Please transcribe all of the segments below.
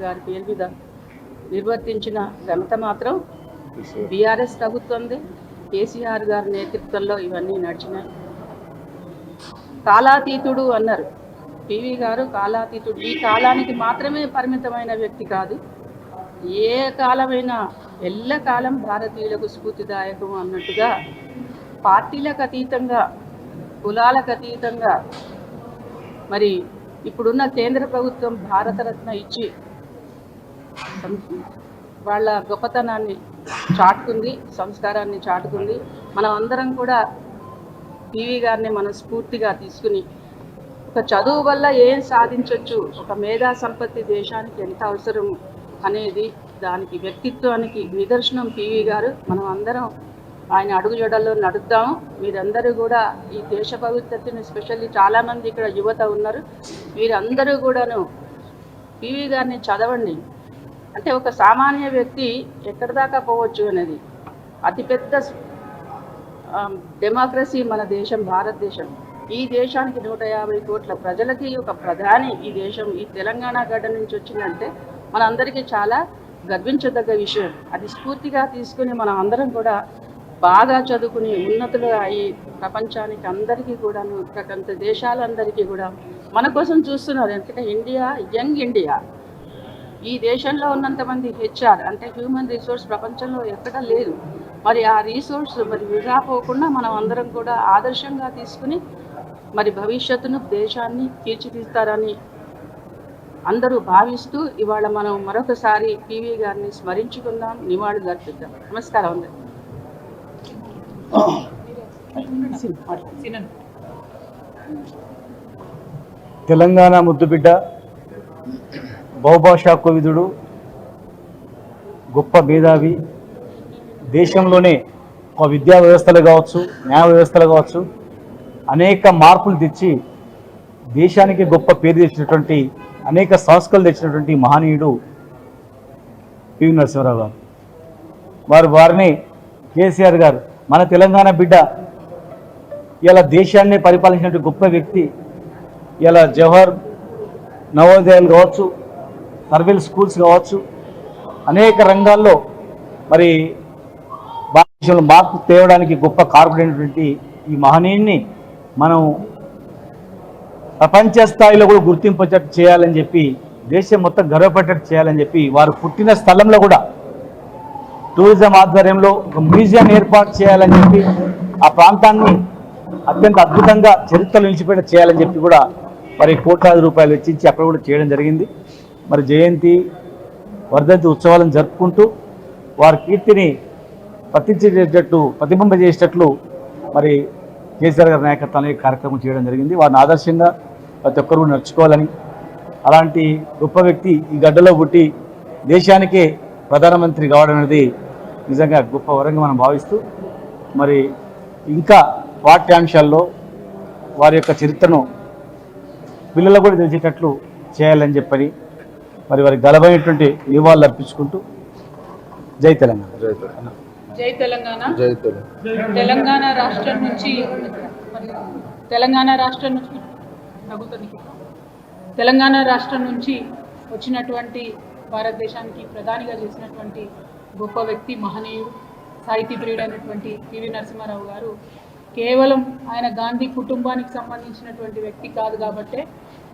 గారి పేరు మీద నిర్వర్తించిన ఘనత మాత్రం బీఆర్ఎస్ ప్రభుత్వంది. కేసీఆర్ గారి నేతృత్వంలో ఇవన్నీ నడిచినాయి. కాలాతీతుడు అన్నారు పివి గారు. కాలాతీతుడు ఈ కాలానికి మాత్రమే పరిమితమైన వ్యక్తి కాదు. ఏ కాలమైనా ఎల్లకాలం భారతీయులకు స్ఫూర్తిదాయకం అన్నట్టుగా పార్టీలకు అతీతంగా, కులాలకు అతీతంగా మరి ఇప్పుడున్న కేంద్ర ప్రభుత్వం భారతరత్న ఇచ్చి వాళ్ళ గొప్పతనాన్ని చాటుకుంది, సంస్కారాన్ని చాటుకుంది. మనం అందరం కూడా పివి గారిని మనం స్ఫూర్తిగా తీసుకుని ఒక చదువు వల్ల ఏం సాధించవచ్చు, ఒక మేధా సంపత్తి దేశానికి ఎంత అవసరం అనేది దానికి వ్యక్తిత్వానికి నిదర్శనం పివి గారు. మనం అందరం ఆయన అడుగుజాడల్లో నడుద్దాము. మీరందరూ కూడా ఈ దేశ భవిష్యత్తుని, ఎస్పెషల్లీ చాలామంది ఇక్కడ యువత ఉన్నారు, మీరందరూ కూడాను పివి గారిని చదవండి. అంటే ఒక సామాన్య వ్యక్తి ఎక్కడి దాకా పోవచ్చు అనేది. అతిపెద్ద డెమోక్రసీ మన దేశం, భారతదేశం. ఈ దేశానికి 150 కోట్ల ప్రజలకి ఒక ప్రధాని ఈ దేశం, ఈ తెలంగాణ గడ్డ నుంచి వచ్చిందంటే మనందరికీ చాలా గర్వించదగ్గ విషయం. అది స్ఫూర్తిగా తీసుకుని మనం అందరం కూడా బాగా చదువుకుని ఉన్నతులు అయ్యి ప్రపంచానికి అందరికీ కూడాను, ప్రపంచ దేశాలందరికీ కూడా మన కోసం చూస్తున్నారు. ఎందుకంటే ఇండియా, యంగ్ ఇండియా. ఈ దేశంలో ఉన్నంతమంది హెచ్ఆర్ అంటే హ్యూమన్ రిసోర్స్ ప్రపంచంలో ఎక్కడా లేదు. మరి ఆ రిసోర్స్ మరి వృధా పోకుండా మనం అందరం కూడా ఆదర్శంగా తీసుకుని మరి భవిష్యత్తును, దేశాన్ని తీర్చిదిద్దారని అందరూ భావిస్తూ ఇవాళ మనం మరొకసారి పివి గారిని స్మరించుకుందాం, నివాళులు అర్పిద్దాం. నమస్కారం అందరికీ. తెలంగాణ ముద్దుబిడ్డ, బహుభాషా కోవిదుడు, గొప్ప మేధావి, దేశంలోనే ఒక విద్యా వ్యవస్థలు కావచ్చు, న్యాయ వ్యవస్థలు కావచ్చు, అనేక మార్పులు తెచ్చి దేశానికి గొప్ప పేరు తెచ్చినటువంటి, అనేక సంస్కరణలు తెచ్చినటువంటి మహనీయుడు పివి నరసింహారావు గారు. వారిని కేసీఆర్ గారు మన తెలంగాణ బిడ్డ, ఇలా దేశాన్ని పరిపాలించినటువంటి గొప్ప వ్యక్తి. ఇలా జవహర్ నవోదయాలు కావచ్చు, సర్వేల్ స్కూల్స్ కావచ్చు, అనేక రంగాల్లో మరి భారతదేశంలో మార్పు తేవడానికి గొప్ప కారకుడైనటువంటి ఈ మహనీయుని మనం ప్రపంచ స్థాయిలో కూడా గుర్తింపేటట్టు చేయాలని చెప్పి, దేశం మొత్తం గర్వపడేటట్టు చేయాలని చెప్పి, వారు పుట్టిన స్థలంలో కూడా టూరిజం ఆధ్వర్యంలో ఒక మ్యూజియం ఏర్పాటు చేయాలని చెప్పి, ఆ ప్రాంతాన్ని అత్యంత అద్భుతంగా చరిత్రలో నిలిచిపెట్ట చేయాలని చెప్పి కూడా మరి కోట్లాది రూపాయలు వెచ్చించి అక్కడ కూడా చేయడం జరిగింది. మరి జయంతి, వర్ధంతి ఉత్సవాలను జరుపుకుంటూ వారి కీర్తిని ప్రతిబింబజేసేటట్లు మరి కేసీఆర్ గారి నాయకత్వాన్ని కార్యక్రమం చేయడం జరిగింది. వారిని ఆదర్శంగా ప్రతి ఒక్కరు నడుచుకోవాలని, అలాంటి గొప్ప వ్యక్తి ఈ గడ్డలో పుట్టి దేశానికే ప్రధానమంత్రి కావడం అనేది నిజంగా గొప్ప వరంగా మనం భావిస్తూ, మరి ఇంకా పాఠ్యాంశాల్లో వారి యొక్క చరిత్రను పిల్లలకు కూడా తెలిసేటట్లు చేయాలని చెప్పని మరి వారికి ఘనమైనటువంటి నివాళులు అర్పించుకుంటూ జై తెలంగాణ. జై తెలంగాణ. తెలంగాణ రాష్ట్రం నుంచి తెలంగాణ రాష్ట్రం నుంచి వచ్చినటువంటి, భారతదేశానికి ప్రధానిగా చేసినటువంటి గొప్ప వ్యక్తి, మహనీయుడు, సాహితీ ప్రియుడైనటువంటి పివి నరసింహారావు గారు కేవలం ఆయన గాంధీ కుటుంబానికి సంబంధించినటువంటి వ్యక్తి కాదు కాబట్టే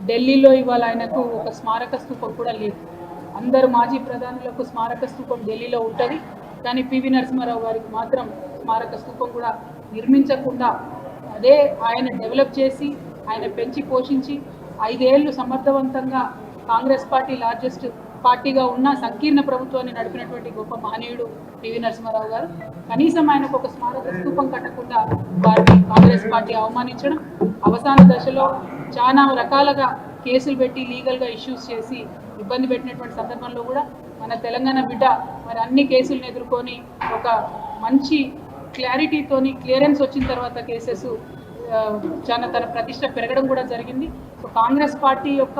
ఢిల్లీలో ఇవాళ ఆయనకు ఒక స్మారక స్తూపం కూడా లేదు. అందరు మాజీ ప్రధానులకు స్మారక స్తూపం ఢిల్లీలో ఉంటుంది, కానీ పివి నరసింహారావు గారికి మాత్రం స్మారక స్తూపం కూడా నిర్మించకుండా అదే ఆయన డెవలప్ చేసి, ఆయన పెంచి పోషించి 5 ఏళ్ళు సమర్థవంతంగా కాంగ్రెస్ పార్టీ లార్జెస్ట్ పార్టీగా ఉన్న సంకీర్ణ ప్రభుత్వాన్ని నడిపినటువంటి గొప్ప మహనీయుడు పివి నరసింహారావు గారు. కనీసం ఆయనకు ఒక స్మారక స్తూపం కట్టకుండా వారిని కాంగ్రెస్ పార్టీ అవమానించడం, అవసాన దశలో చాలా రకాలుగా కేసులు పెట్టి లీగల్గా ఇష్యూస్ చేసి ఇబ్బంది పెట్టినటువంటి సందర్భంలో కూడా మన తెలంగాణ బిడ్డ మరి అన్ని కేసులను ఎదుర్కొని ఒక మంచి క్లారిటీతోని క్లియరెన్స్ వచ్చిన తర్వాత కేసెస్ చాలా తన ప్రతిష్ట పెరగడం కూడా జరిగింది. సో కాంగ్రెస్ పార్టీ యొక్క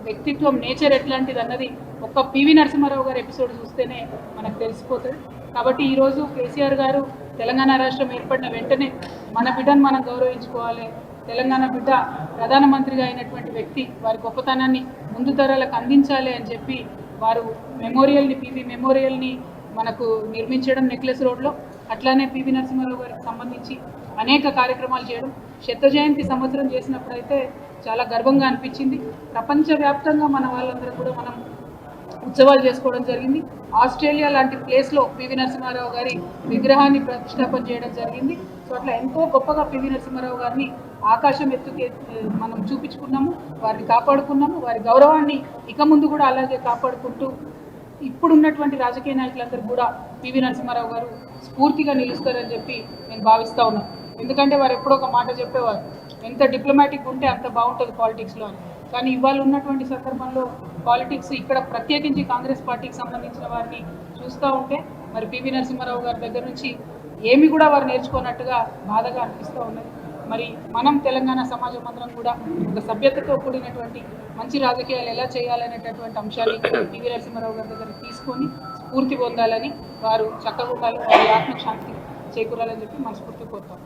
వ్యక్తిత్వం, నేచర్ ఎట్లాంటిది అన్నది ఒక్క పివి నరసింహారావు గారు ఎపిసోడ్ చూస్తేనే మనకు తెలిసిపోతుంది. కాబట్టి ఈరోజు కేసీఆర్ గారు తెలంగాణ రాష్ట్రం ఏర్పడిన వెంటనే మన బిడ్డను మనం గౌరవించుకోవాలి. తెలంగాణ బిడ్డ ప్రధానమంత్రిగా అయినటువంటి వ్యక్తి వారి గొప్పతనాన్ని ముందు తరాలకు అందించాలి అని చెప్పి వారు మెమోరియల్ని పివి మెమోరియల్ని మనకు నిర్మించడం నెక్లెస్ రోడ్లో, అట్లానే పివి నరసింహారావు గారికి సంబంధించి అనేక కార్యక్రమాలు చేయడం, శత జయంతి సంవత్సరం చేసినప్పుడైతే చాలా గర్వంగా అనిపించింది. ప్రపంచవ్యాప్తంగా మన వాళ్ళందరూ కూడా మనం ఉత్సవాలు చేసుకోవడం జరిగింది. ఆస్ట్రేలియా లాంటి ప్లేస్లో పివి నరసింహారావు గారి విగ్రహాన్ని ప్రతిష్టాపన చేయడం జరిగింది. సో అట్లా ఎంతో గొప్పగా పివి నరసింహారావు గారిని ఆకాశం ఎత్తుకే మనం చూపించుకున్నాము, వారిని కాపాడుకున్నాము. వారి గౌరవాన్ని ఇక ముందు కూడా అలాగే కాపాడుకుంటూ ఇప్పుడున్నటువంటి రాజకీయ నాయకులందరూ కూడా పివి నరసింహారావు గారు స్ఫూర్తిగా నిలుస్తారని చెప్పి నేను భావిస్తూ ఉన్నాను. ఎందుకంటే వారు ఎప్పుడో ఒక మాట చెప్పేవారు, ఎంత డిప్లొమాటిక్ ఉంటే అంత బాగుంటుంది పాలిటిక్స్లో అని. కానీ ఇవాళ ఉన్నటువంటి సందర్భంలో పాలిటిక్స్ ఇక్కడ ప్రత్యేకించి కాంగ్రెస్ పార్టీకి సంబంధించిన వారిని చూస్తూ ఉంటే మరి పివి నరసింహారావు గారి దగ్గర నుంచి ఏమి కూడా వారు నేర్చుకున్నట్టుగా బాధగా అనిపిస్తూ ఉన్నది. మరి మనం తెలంగాణ సమాజం అందరం కూడా ఒక సభ్యతతో కూడినటువంటి మంచి రాజకీయాలు ఎలా చేయాలనేటటువంటి అంశాన్ని పివి నరసింహారావు గారి దగ్గర తీసుకొని స్ఫూర్తి పొందాలని, వారు చక్కగా ఉండాలి, వారి ఆత్మశాంతి చేకూరాలని చెప్పి మనస్ఫూర్తి కోరుతాం.